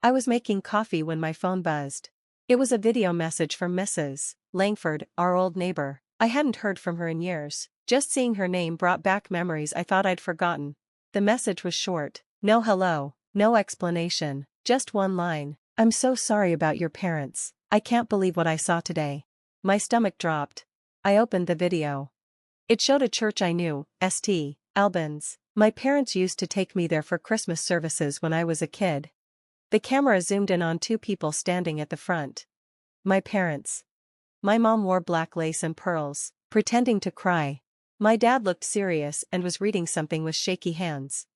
I was making coffee when my phone buzzed. It was a video message from Mrs. Langford, our old neighbor. I hadn't heard from her in years. Just seeing her name brought back memories I thought I'd forgotten. The message was short. No hello, no explanation, just one line. I'm so sorry about your parents. I can't believe what I saw today. My stomach dropped. I opened the video. It showed a church I knew, St. Albans. My parents used to take me there for Christmas services when I was a kid. The camera zoomed in on two people standing at the front. My parents. My mom wore black lace and pearls, pretending to cry. My dad looked serious and was reading something with shaky hands.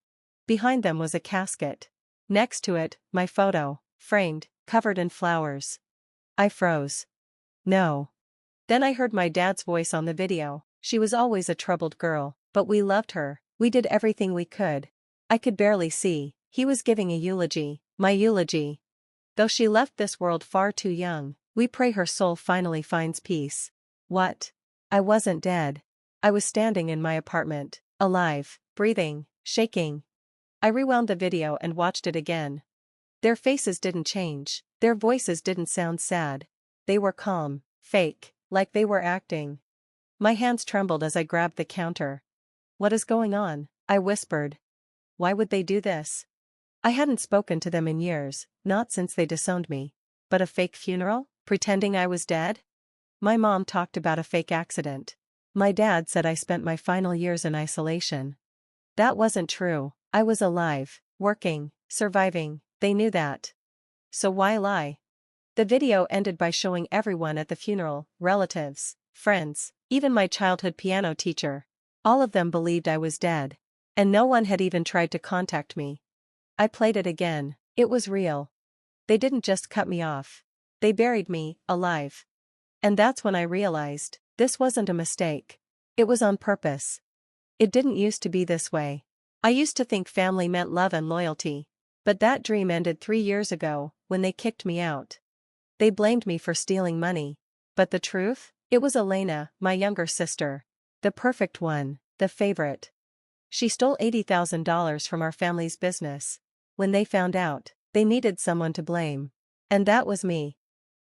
Behind them was a casket. Next to it, my photo, framed, covered in flowers. I froze. No. Then I heard my dad's voice on the video. She was always a troubled girl, but we loved her. We did everything we could. I could barely see. He was giving a eulogy, my eulogy. Though she left this world far too young, we pray her soul finally finds peace. What? I wasn't dead. I was standing in my apartment, alive, breathing, shaking. I rewound the video and watched it again. Their faces didn't change, their voices didn't sound sad. They were calm, fake, like they were acting. My hands trembled as I grabbed the counter. What is going on? I whispered. Why would they do this? I hadn't spoken to them in years, not since they disowned me. But a fake funeral? Pretending I was dead? My mom talked about a fake accident. My dad said I spent my final years in isolation. That wasn't true. I was alive, working, surviving. They knew that. So why lie? The video ended by showing everyone at the funeral, relatives, friends, even my childhood piano teacher. All of them believed I was dead. And no one had even tried to contact me. I played it again. It was real. They didn't just cut me off. They buried me, alive. And that's when I realized, this wasn't a mistake. It was on purpose. It didn't used to be this way. I used to think family meant love and loyalty. But that dream ended 3 years ago, when they kicked me out. They blamed me for stealing money. But the truth? It was Elena, my younger sister. The perfect one, the favorite. She stole $80,000 from our family's business. When they found out, they needed someone to blame. And that was me.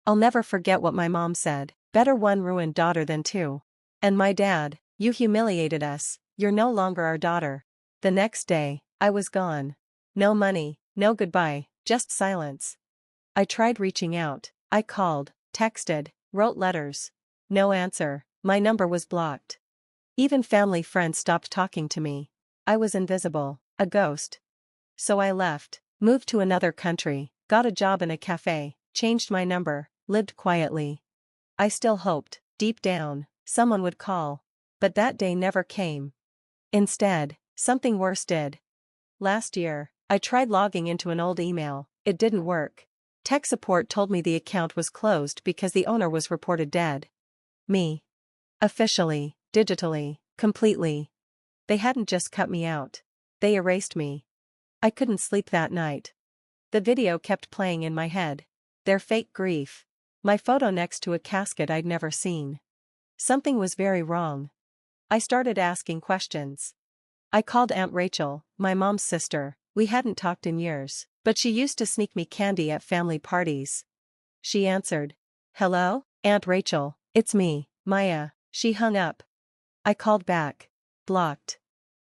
I'll never forget what my mom said. Better one ruined daughter than two. And my dad, you humiliated us, you're no longer our daughter. The next day, I was gone. No money, no goodbye, just silence. I tried reaching out. I called, texted, wrote letters. No answer. My number was blocked. Even family friends stopped talking to me. I was invisible, a ghost. So I left, moved to another country, got a job in a cafe, changed my number, lived quietly. I still hoped, deep down, someone would call. But that day never came. Instead, something worse did. Last year, I tried logging into an old email. It didn't work. Tech support told me the account was closed because the owner was reported dead. Me. Officially, digitally, completely. They hadn't just cut me out. They erased me. I couldn't sleep that night. The video kept playing in my head. Their fake grief. My photo next to a casket I'd never seen. Something was very wrong. I started asking questions. I called Aunt Rachel, my mom's sister. We hadn't talked in years, but she used to sneak me candy at family parties. She answered. Hello, Aunt Rachel, it's me, Maya. She hung up. I called back. Blocked.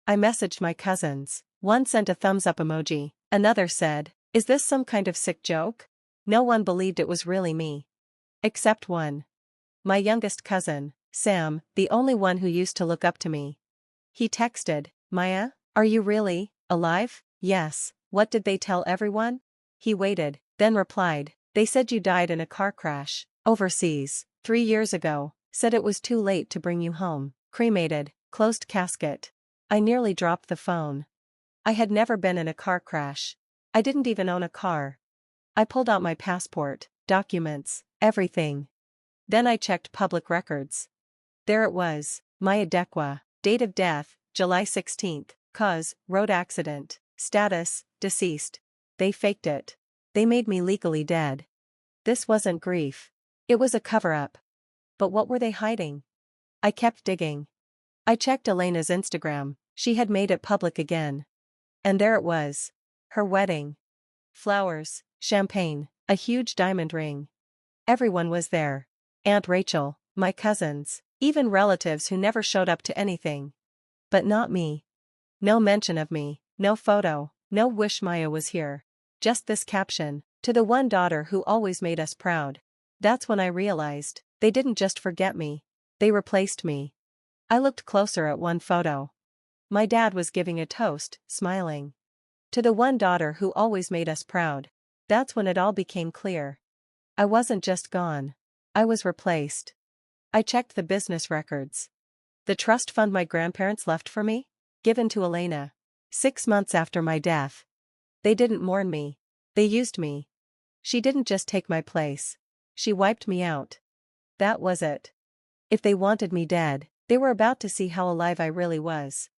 I messaged my cousins. One sent a thumbs up emoji. Another said, is this some kind of sick joke? No one believed it was really me. Except one. My youngest cousin, Sam, the only one who used to look up to me. He texted, Maya, are you really alive? Yes. What did they tell everyone? He waited, then replied, they said you died in a car crash, overseas, 3 years ago, said it was too late to bring you home, cremated, closed casket. I nearly dropped the phone. I had never been in a car crash. I didn't even own a car. I pulled out my passport, documents, everything. Then I checked public records. There it was, Maya Dekwa, date of death, July 16th, cause, road accident, status, deceased. They faked it. They made me legally dead. This wasn't grief. It was a cover-up. But what were they hiding? I kept digging. I checked Elena's Instagram. She had made it public again. And there it was. Her wedding. flowers, champagne, a huge diamond ring. Everyone was there. Aunt Rachel, my cousins, even relatives who never showed up to anything. But not me. No mention of me, no photo, no wish Maya was here. Just this caption, "To the one daughter who always made us proud." That's when I realized, they didn't just forget me. They replaced me. I looked closer at one photo. My dad was giving a toast, smiling. To the one daughter who always made us proud. That's when it all became clear. I wasn't just gone. I was replaced. I checked the business records. The trust fund my grandparents left for me? Given to Elena. 6 months after my death. They didn't mourn me. They used me. She didn't just take my place. She wiped me out. That was it. If they wanted me dead, they were about to see how alive I really was.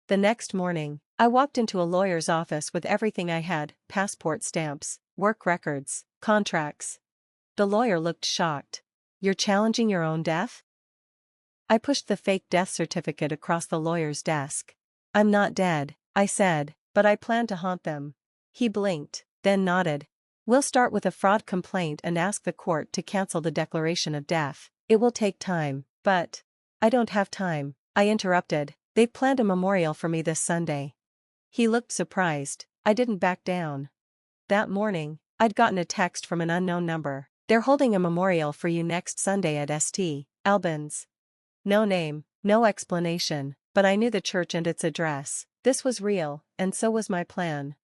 The next morning, I walked into a lawyer's office with everything I had: passport stamps, work records, contracts. The lawyer looked shocked. "You're challenging your own death?" I pushed the fake death certificate across the lawyer's desk. "I'm not dead," I said, "but I plan to haunt them." He blinked, then nodded. "We'll start with a fraud complaint and ask the court to cancel the declaration of death. It will take time, but—" "I don't have time," I interrupted. "They've planned a memorial for me this Sunday." He looked surprised. I didn't back down. That morning, I'd gotten a text from an unknown number. "They're holding a memorial for you next Sunday at St. Albans." No name, no explanation, but I knew the church and its address. This was real, and so was my plan.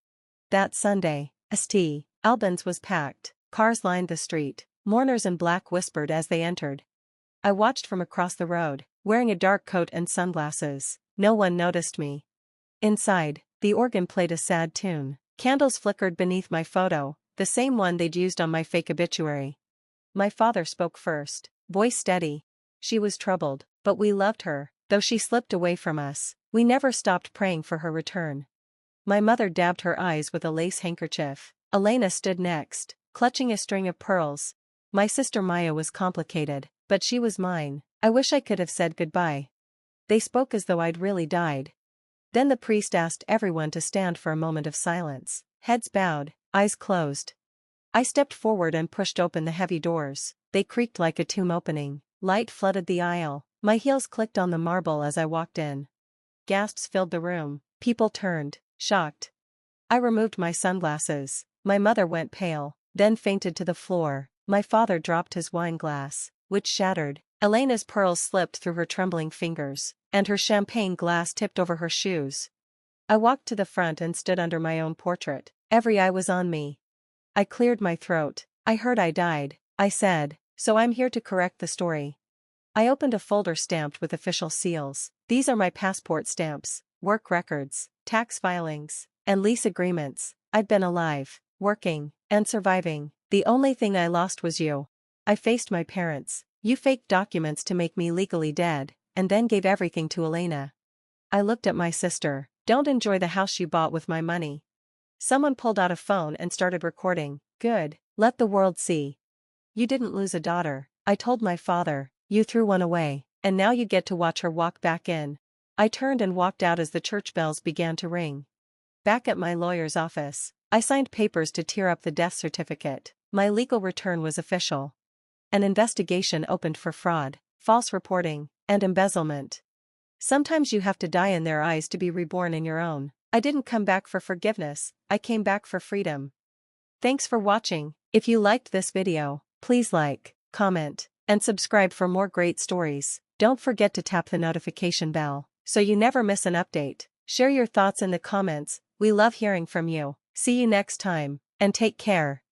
That Sunday, St. Albans was packed. Cars lined the street. Mourners in black whispered as they entered. I watched from across the road, wearing a dark coat and sunglasses. No one noticed me. Inside, the organ played a sad tune. Candles flickered beneath my photo, the same one they'd used on my fake obituary. My father spoke first, voice steady. "She was troubled, but we loved her. Though she slipped away from us, we never stopped praying for her return." My mother dabbed her eyes with a lace handkerchief. Elena stood next, clutching a string of pearls. My sister Maya was complicated, but she was mine. I wish I could have said goodbye. They spoke as though I'd really died. Then the priest asked everyone to stand for a moment of silence. Heads bowed, eyes closed. I stepped forward and pushed open the heavy doors. They creaked like a tomb opening. Light flooded the aisle. My heels clicked on the marble as I walked in. Gasps filled the room. People turned, shocked. I removed my sunglasses. My mother went pale, then fainted to the floor. My father dropped his wine glass, which shattered. Elena's pearls slipped through her trembling fingers, and her champagne glass tipped over her shoes. I walked to the front and stood under my own portrait. Every eye was on me. I cleared my throat. "I heard I died," I said, "so I'm here to correct the story." I opened a folder stamped with official seals. These are my passport stamps, work records, tax filings, and lease agreements. I'd been alive, working, and surviving. The only thing I lost was you. I faced my parents. You faked documents to make me legally dead, and then gave everything to Elena. I looked at my sister. "Don't enjoy the house she bought with my money." Someone pulled out a phone and started recording. "Good, let the world see. You didn't lose a daughter," I told my father. "You threw one away, and now you get to watch her walk back in." I turned and walked out as the church bells began to ring. Back at my lawyer's office, I signed papers to tear up the death certificate. My legal return was official. An investigation opened for fraud, false reporting, and embezzlement. Sometimes you have to die in their eyes to be reborn in your own. I didn't come back for forgiveness, I came back for freedom. Thanks for watching. If you liked this video, please like, comment, and subscribe for more great stories. Don't forget to tap the notification bell, so you never miss an update. Share your thoughts in the comments, we love hearing from you. See you next time, and take care.